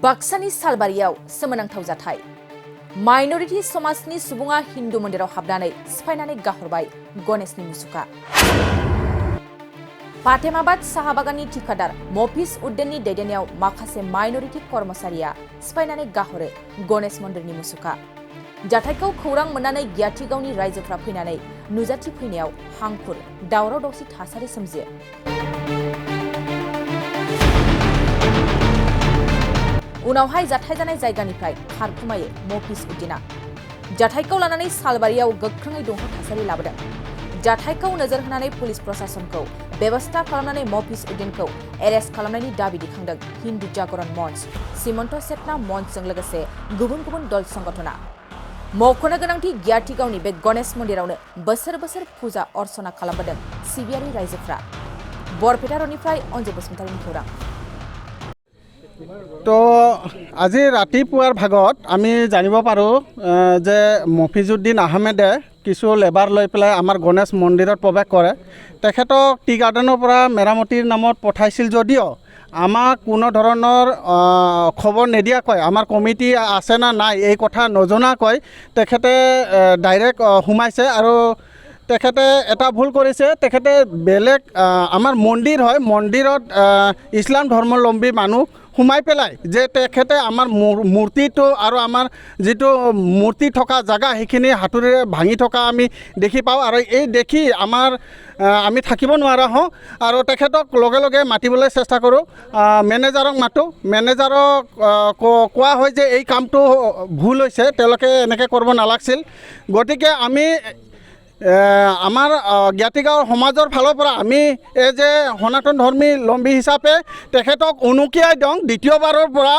बाक्सानि सालबारियाव सोमोनांथाव जाथाय माइनरिटी समाजनि सुबुङा हिन्दु मन्दिराव हाबनानै सिफायनानै गाहरबाय गणेशनि मुसुखा। फातेमाबाद साहा बागाननि ठिकादार मफिज उद्दिननि दैदेननायाव माखासे माइनरिटी कर्मचारिया सिफायनानै गाहरो गणेश मन्दिरनि मुसुखा। जाथायखौ खौरां मोननानै गियाथिगावनि रायजोफ्रा फैनानै नुजाथि फैनायाव हांखुर दावराव दावसि थासारि सोमजियो। उनावहाय जाथाय जानाय जायगानिफ्राय खारखुमायो मफिज उद्दिना। जाथायखौ लानानै सालबारियाव गोख्रोङै दुंहाव थासारि लाबोदों। जाथायखौ नोजोर होनानै पुलिस प्रशासनखौ बेबस्था खालामनानै मफिज उद्दिनखौ एरेस्ट खालामनायनि दाबि दिखांदों हिन्दु जागरण मंच, सीमन्त चेतना मंचजों लोगोसे गुबुन गुबुन दल संगठना। मख'नो गोनांथि गियाथिगावनि बे गणेश मन्दिरावनो बोसोर बोसोर फुजा अर्चना खालामबोदों सिबियारि रायजोफ्रा। बरपेटा र'डनिफ्राय अनजय बसुमतारीनि खौरां। तो আজি ৰাতিপুৱাৰ ভাগত আমি জানিব পাৰোঁ যে মফিজুদ্দিন আহমেদে কিছু লেবাৰ লৈ পেলাই আমাৰ গণেশ মন্দিৰত প্ৰৱেশ কৰে। তেখেতক টি গাৰ্ডেনৰ পৰা মেৰামতিৰ নামত পঠাইছিল যদিও আমাক কোনো ধৰণৰ খবৰ নিদিয়াকৈ আমাৰ কমিটি আছে না নাই এই কথা নজনাকৈ তেখেতে ডাইৰেক্ট সোমাইছে আৰু তেখেতে এটা ভুল কৰিছে। তেখেতে বেলেগ আমাৰ মন্দিৰ হয়, মন্দিৰত ইছলাম ধৰ্মাৱলম্বী মানুহ সোমাই পেলাই যে তেখেতে আমাৰ মূৰ্তিটো আৰু আমাৰ যিটো মূৰ্তি থকা জেগা সেইখিনি হাতুৰিৰে ভাঙি থকা আমি দেখি পাওঁ আৰু এই দেখি আমি থাকিব নোৱাৰা হওঁ আৰু তেখেতক লগে লগে মাতিবলৈ চেষ্টা কৰোঁ। মেনেজাৰক মাতোঁ। মেনেজাৰক কোৱা হয় যে এই কামটো ভুল হৈছে, তেওঁলোকে এনেকৈ কৰিব নালাগিছিল। গতিকে আমি আমাৰ জ্ঞাতিগাঁও সমাজৰ ফালৰ পৰা আমি এই যে সনাতন ধৰ্মী হিচাপে তেখেতক উনুকিয়াই দিওঁ। দ্বিতীয়বাৰৰ পৰা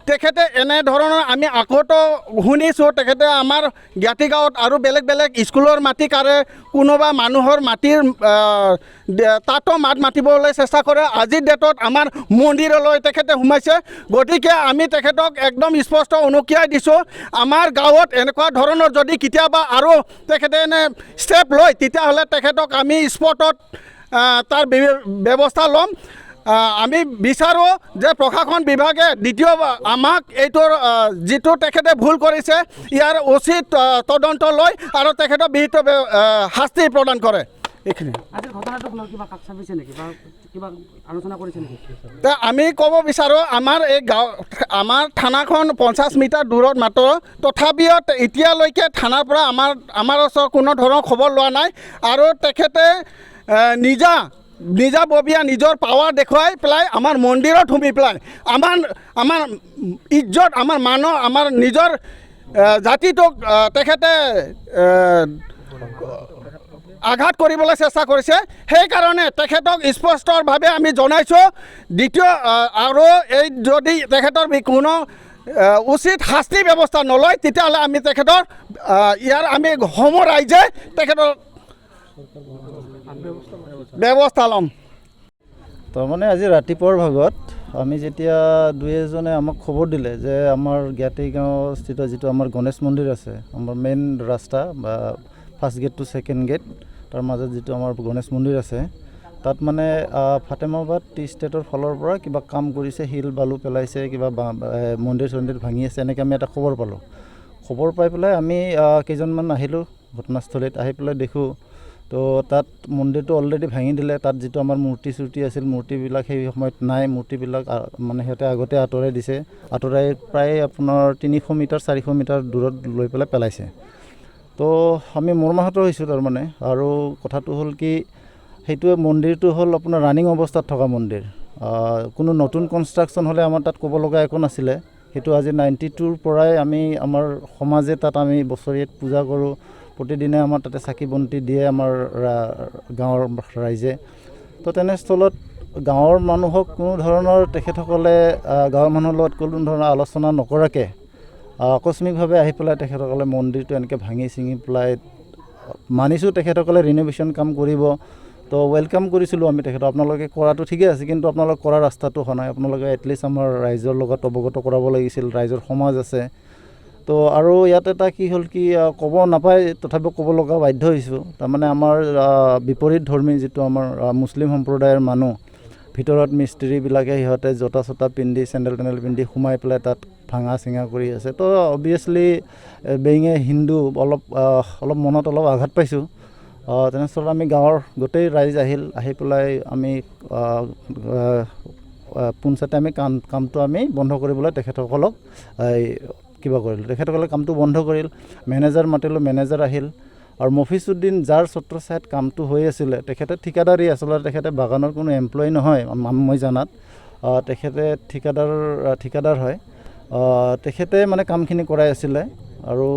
তেখেতে এনেধৰণৰ আমি আগতো শুনিছোঁ তেখেতে আমাৰ জ্ঞাতিগাঁৱত আৰু বেলেগ বেলেগ স্কুলৰ মাটি কাঢ়ে, কোনোবা মানুহৰ মাটিৰ তাতো মাতিবলৈ চেষ্টা কৰে। আজিৰ ডেটত আমাৰ মন্দিৰলৈ তেখেতে সোমাইছে। গতিকে আমি তেখেতক একদম স্পষ্ট উনুকিয়াই দিছোঁ, আমাৰ গাঁৱত এনেকুৱা ধৰণৰ যদি কেতিয়াবা আৰু তেখেতে এনে ষ্টেপ লয় তেতিয়াহ'লে তেখেতক আমি স্পটত তাৰ ব্যৱস্থা ল'ম। আমি বিচাৰোঁ যে প্ৰশাসন বিভাগে দ্বিতীয়বাৰ আমাক এইটোৰ যিটো তেখেতে ভুল কৰিছে ইয়াৰ উচিত তদন্ত লয় আৰু তেখেতক বিহিত শাস্তি প্ৰদান কৰে। এইখিনি আমি ক'ব বিচাৰোঁ আমাৰ এই গাঁও আমাৰ থানাখন 50 মিটাৰ দূৰত মাত্ৰ, তথাপিও এতিয়ালৈকে থানাৰ পৰা আমাৰ ওচৰত কোনো ধৰণৰ খবৰ লোৱা নাই আৰু তেখেতে নিজাববীয়া নিজৰ পাৱাৰ দেখুৱাই পেলাই আমাৰ মন্দিৰত সোমাই পেলাই আমাৰ ইজ্জত, আমাৰ মানুহ, আমাৰ নিজৰ জাতিটোক তেখেতে আঘাত কৰিবলৈ চেষ্টা কৰিছে। সেইকাৰণে তেখেতক স্পষ্টভাৱে আমি জনাইছোঁ দ্বিতীয় আৰু এই যদি তেখেতৰ কোনো উচিত শাস্তি ব্যৱস্থা নলয় তেতিয়াহ'লে আমি তেখেতৰ আমি সমূহ ৰাইজে তেখেতৰ ব্যৱস্থা ল'ম। তাৰমানে আজি ৰাতিপুৱাৰ ভাগত আমি যেতিয়া দুই এজনে আমাক খবৰ দিলে যে আমাৰ জ্ঞাতিগাঁও স্থিত যিটো আমাৰ গণেশ মন্দিৰ আছে, আমাৰ মেইন ৰাস্তা বা first gate to second gate তাৰ মাজত যিটো আমাৰ গণেশ মন্দিৰ আছে, তাত মানে ফাতেমাবাদ টি ষ্টেটৰ ফালৰ পৰা কিবা কাম কৰিছে, শিল বালু পেলাইছে, কিবা মন্দিৰ চন্দিৰ ভাঙি আছে, এনেকৈ আমি এটা খবৰ পালোঁ। খবৰ পাই পেলাই আমি কেইজনমান আহিলোঁ ঘটনাস্থলীত। আহি পেলাই দেখোঁ তো তাত মন্দিৰটো অলৰেডি ভাঙি দিলে। তাত যিটো আমাৰ মূৰ্তি আছিল, মূৰ্তিবিলাক সেই সময়ত নাই। মূৰ্তিবিলাক মানে সিহঁতে আগতে আঁতৰাই দিছে, আঁতৰাই প্ৰায় আপোনাৰ 300 মিটাৰ 400 মিটাৰ দূৰত লৈ পেলাইছে। তো আমি মৰ্মাহত হৈছোঁ তাৰমানে। আৰু কথাটো হ'ল কি, সেইটোৱে মন্দিৰটো হ'ল আপোনাৰ ৰানিং অৱস্থাত থকা মন্দিৰ। কোনো নতুন কনষ্ট্ৰাকশ্যন হ'লে আমাৰ তাত ক'ব লগা একো নাছিলে। সেইটো আজি 92ৰ পৰাই আমাৰ সমাজে তাত আমি বছৰীয়াত পূজা কৰোঁ। প্ৰতিদিনে আমাৰ তাতে চাকি বন্তি দিয়ে আমাৰ গাঁৱৰ ৰাইজে। তো তেনেস্থলত গাঁৱৰ মানুহক কোনো ধৰণৰ তেখেতসকলে গাঁৱৰ মানুহৰ লগত কোনো ধৰণৰ আলোচনা নকৰাকৈ আকস্মিকভাৱে আহি পেলাই তেখেতসকলে মন্দিৰটো এনেকৈ ভাঙি ছিঙি পেলাই, মানিছোঁ তেখেতসকলে ৰিন'ভেশ্যন কাম কৰিব, তো ৱেলকাম কৰিছিলোঁ আমি তেখেতক। আপোনালোকে কৰাটো ঠিকে আছে, কিন্তু আপোনালোকে কৰা ৰাস্তাটো হোৱা নাই। আপোনালোকে এটলিষ্ট আমাৰ ৰাইজৰ লগত অৱগত কৰাব লাগিছিল, ৰাইজৰ সমাজ আছে। তো আৰু ইয়াত এটা কি হ'ল কি, ক'ব নাপায় তথাপিও ক'ব লগা বাধ্য হৈছোঁ। তাৰমানে আমাৰ বিপৰীত ধৰ্মী যিটো আমাৰ মুছলিম সম্প্ৰদায়ৰ মানুহ, ভিতৰত মিস্ত্ৰীবিলাকে সিহঁতে জোতা চোতা পিন্ধি চেণ্ডেল টেণ্ডেল পিন্ধি সোমাই পেলাই তাত ভাঙা চিঙা কৰি আছে তো অবভিয়াছলি বেইং এ হিন্দু অলপ মনত অলপ আঘাত পাইছোঁ তেনেস্থলত আমি গাঁৱৰ গোটেই ৰাইজ আহি পেলাই আমি পোনচাতে আমি কামটো আমি বন্ধ কৰিবলৈ তেখেতসকলক কিবা কৰিলোঁ তেখেতসকলে কামটো বন্ধ কৰিল মেনেজাৰ মাতিলোঁ মেনেজাৰ আহিল আৰু মফিজুদ্দিন যাৰ ছত্ৰছায়াত কামটো হৈ আছিলে তেখেতে ঠিকাদাৰী আচলতে তেখেতে বাগানৰ কোনো এমপ্লয়ী নহয় মই জানাত তেখেতে ঠিকাদাৰ হয় তেখেতে মানে কামখিনি কৰাই আছিলে আৰু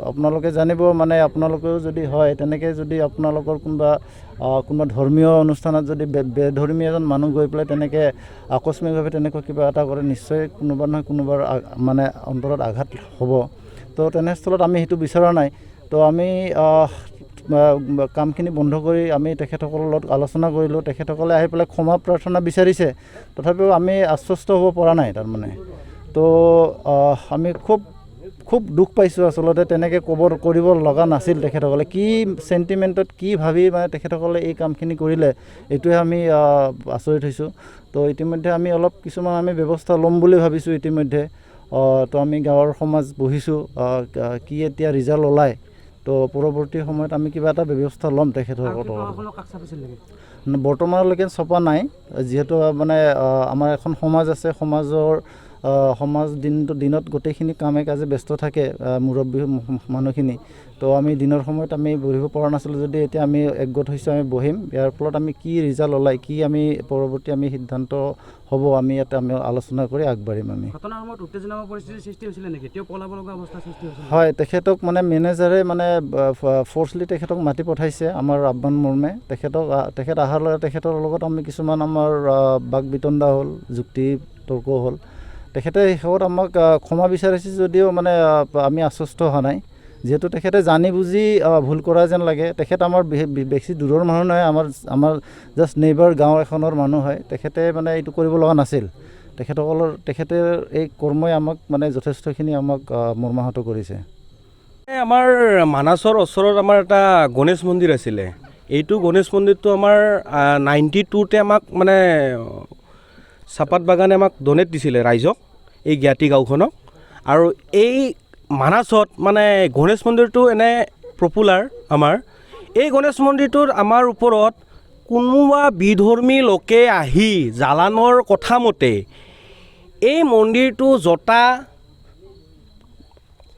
আপোনালোকে জানিব মানে আপোনালোকেও যদি হয় তেনেকৈ যদি আপোনালোকৰ কোনোবা ধৰ্মীয় অনুষ্ঠানত যদি বেধৰ্মী এজন মানুহ গৈ পেলাই তেনেকৈ আকস্মিকভাৱে তেনেকুৱা কিবা এটা কৰে নিশ্চয় কোনোবা নহয় কোনোবাৰ মানে অন্তৰত আঘাত হ'ব তো তেনেস্থলত আমি সেইটো বিচৰা নাই তো আমি কামখিনি বন্ধ কৰি আমি তেখেতসকলৰ লগত আলোচনা কৰিলোঁ তেখেতসকলে আহি পেলাই ক্ষমা প্ৰাৰ্থনা বিচাৰিছে তথাপিও আমি আশ্বস্ত হ'ব পৰা নাই তাৰমানে তো আমি খুব দুখ পাইছোঁ আচলতে তেনেকৈ কৰিব লগা নাছিল তেখেতসকলে কি চেণ্টিমেণ্টত কি ভাবি মানে তেখেতসকলে এই কামখিনি কৰিলে এইটোৱে আমি আচৰিত হৈছোঁ তো ইতিমধ্যে আমি অলপ কিছুমান আমি ব্যৱস্থা ল'ম বুলি ভাবিছোঁ ইতিমধ্যে তো আমি গাঁৱৰ সমাজ বহিছোঁ কি এতিয়া ৰিজাল্ট ওলায় তো পৰৱৰ্তী সময়ত আমি কিবা এটা ব্যৱস্থা ল'ম তেখেতসকলৰ বৰ্তমানলৈকে চপা নাই যিহেতু মানে আমাৰ এখন সমাজ আছে সমাজ দিনত গোটেইখিনি কামে কাজে ব্যস্ত থাকে মুৰব্বী মানুহখিনি তো আমি দিনৰ সময়ত আমি বহিব পৰা নাছিলোঁ যদি এতিয়া আমি একগোট হৈছোঁ আমি বহিম ইয়াৰ ফলত আমি কি ৰিজাল্ট ওলায় কি আমি পৰৱৰ্তী আমি সিদ্ধান্ত হ'ব আমি ইয়াতে আমি আলোচনা কৰি আগবাঢ়িম আমি হয় তেখেতক মানে মেনেজাৰে মানে ফ'ৰ্চলি তেখেতক মাতি পঠাইছে আমাৰ আহ্বান মৰ্মে তেখেত অহাৰ লগে তেখেতৰ লগত আমি কিছুমান আমাৰ বাক বিতণ্ডা হ'ল যুক্তি তৰ্ক হ'ল তেখেতে শেষত আমাক ক্ষমা বিচাৰিছে যদিও মানে আমি আশ্বস্ত হোৱা নাই যিহেতু তেখেতে জানি বুজি ভুল কৰা যেন লাগে তেখেত আমাৰ বেছি দূৰৰ মানুহ নহয় আমাৰ জাষ্ট নেইবাৰ গাঁও এখনৰ মানুহ হয় তেখেতে মানে এইটো কৰিব লগা নাছিল তেখেতে এই কৰ্মই আমাক মানে যথেষ্টখিনি আমাক মৰ্মাহত কৰিছে আমাৰ মানাছৰ ওচৰত আমাৰ এটা গণেশ মন্দিৰ আছিলে এইটো গণেশ মন্দিৰটো আমাৰ 92তে আমাক মানে চাপাত বাগানে আমাক ডনেট দিছিলে ৰাইজক এই জ্ঞাতি গাঁওখনক আৰু এই মানাছত মানে গণেশ মন্দিৰটো এনে পপুলাৰ আমাৰ এই গণেশ মন্দিৰটোৰ আমাৰ ওপৰত কোনোবা বিধৰ্মী লোকে আহি জালানৰ কথা মতে এই মন্দিৰটো জোতা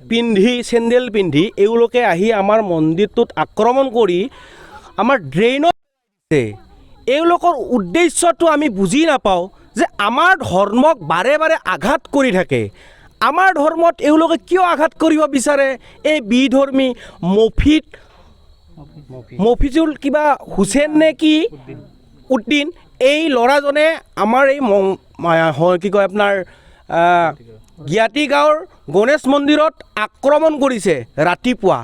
পিন্ধি চেণ্ডেল পিন্ধি এওঁলোকে আহি আমাৰ মন্দিৰটোত আক্ৰমণ কৰি আমাৰ ড্ৰেইনত এওঁলোকৰ উদ্দেশ্যটো আমি বুজি নাপাওঁ যে আমাৰ ধৰ্মক বাৰে বাৰে আঘাত কৰি থাকে আমাৰ ধৰ্মত এওঁলোকে কিয় আঘাত কৰিব বিচাৰে এই বিধৰ্মী মফিজুল কিবা হুছেইন নে কি উদ্দিন এই ল'ৰাজনে আমাৰ এই কি কয় আপোনাৰ জ্ঞাতি গাঁৱৰ গণেশ মন্দিৰত আক্ৰমণ কৰিছে ৰাতিপুৱা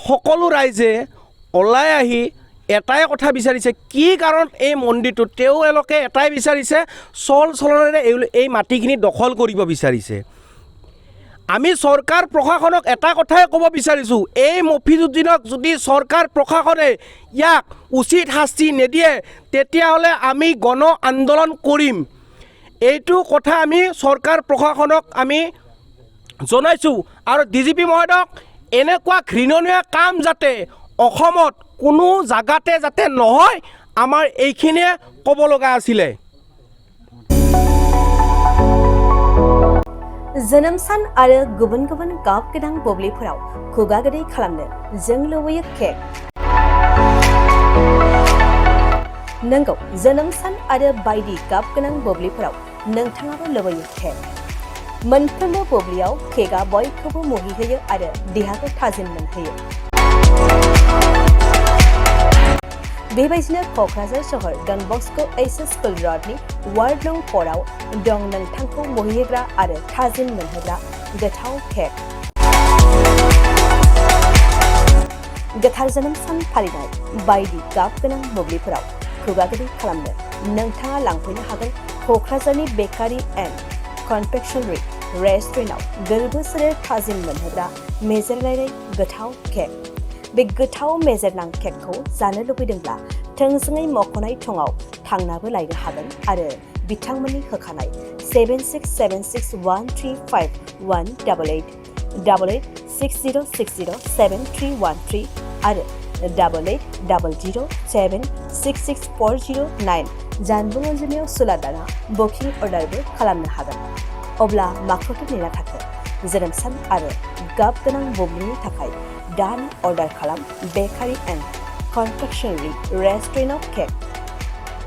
সকলো ৰাইজে ওলাই আহি এটাই কথা বিচাৰিছে কি কাৰণ এই মন্দিৰটো তেওঁলোকে এটাই বিচাৰিছে চলনেৰে এই মাটিখিনি দখল কৰিব বিচাৰিছে আমি চৰকাৰ প্ৰশাসনক এটা কথাই ক'ব বিচাৰিছোঁ এই মফিজুদ্দিনক যদি চৰকাৰ প্ৰশাসনে ইয়াক উচিত শাস্তি নিদিয়ে তেতিয়াহ'লে আমি গণ আন্দোলন কৰিম এইটো কথা আমি চৰকাৰ প্ৰশাসনক আমি জনাইছোঁ আৰু ডিজিপি মহোদয়ক এনেকুৱা ঘৃণনীয় কাম যাতে অসমত কোনো জাগাতে যাতে নহয় আমাৰ এইখিনিয়ে ক'ব লগা আছিলে जोनोम सान आरो गुबुन गुबुन गाब गोनां बुब्लिफोराव खुगा गोदै खालामनो जों लुबैयो केक नंगौ जोनोम सान आरो बायदि गाब गोनां बुब्लिफोराव नोंथाङाबो लुबैयो केक मोनफ्रोमबो बुब्लियाव केकआ बयखौबो मुहिहोयो आरो देहाखौ थाजिम मोनहोयो बेबायदिनो क'क्राझार सहर Don Bosco' HS school र'डनि ward नं 4आव दं नोंथांखौ मुहिहोग्रा आरो थाजिम मोनहोग्रा गोथाव केक गोथार जोनोम सान फालिनाय बायदि गाब गोनां बुब्लिफोराव खुगा गोदै खालामनो नोंथाङा लांफैनो हागोन क'क्राझारनि बेकारि एन्ड कनफेक्शनारि रेस्टुरेन्टआव गोरबो सोलेर थाजिम मोनहोग्रा मेजेरलायनाय गोथाव केक बे गोथाव मेजेरनां केकखौ जानो लुबैदोंब्ला थोंजोङै मख'नाय थंआव थांनाबो लायनो हागोन आरो बिथांमोननि होखानाय 7661351188 8860607313 आरो 8800766409 जानबुं अनजिमायाव सुलादाना बुकिं अर्डारबो खालामनो हागोन। अब्ला माखौथो नेना थाखो? जोनोम सान आरो गाब गोनां बुब्लिनि थाखाय दानो अर्डार खालाम बेकारि एन्ड कनफेक्शनारि रेस्टुरेन्ट अफ केक